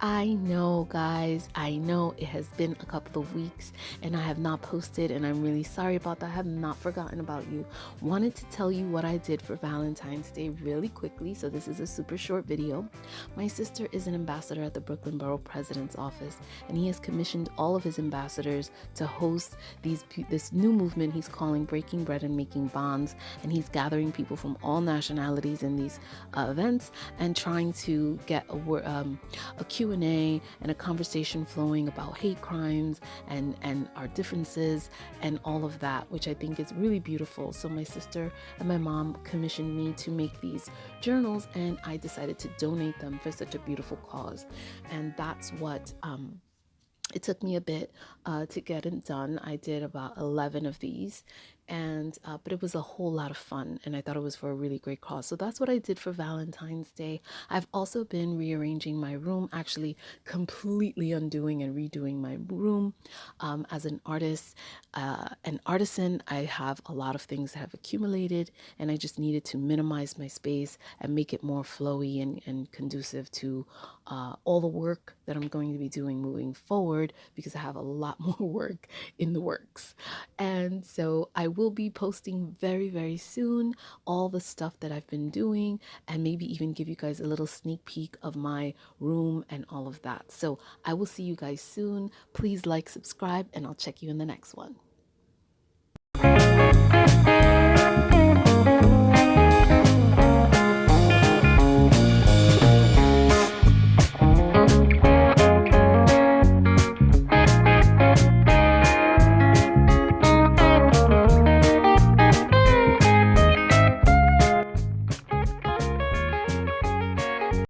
I know, guys. I know it has been a couple of weeks and I have not posted, and I'm really sorry about that. I have not forgotten about you. Wanted to tell you what I did for Valentine's Day really quickly. So, this is a super short video. My sister is an ambassador at the Brooklyn Borough President's Office, and he has commissioned all of his ambassadors to host this new movement he's calling Breaking Bread and Making Bonds. And he's gathering people from all nationalities in these events and trying to get a Q&A and a conversation flowing about hate crimes and our differences and all of that, which I think is really beautiful. So my sister and my mom commissioned me to make these journals, and I decided to donate them for such a beautiful cause. And that's what it took me a bit to get it done. I did about 11 of these, and but it was a whole lot of fun, and I thought it was for a really great cause. So that's what I did for Valentine's Day. I've also been rearranging my room, actually completely undoing and redoing my room. As an artisan, I have a lot of things that have accumulated, and I just needed to minimize my space and make it more flowy and conducive to all the work that I'm going to be doing moving forward, because I have a lot more work in the works. And so I will be posting very, very soon all the stuff that I've been doing, and maybe even give you guys a little sneak peek of my room and all of that. So I will see you guys soon. Please like, subscribe, and I'll check you in the next one.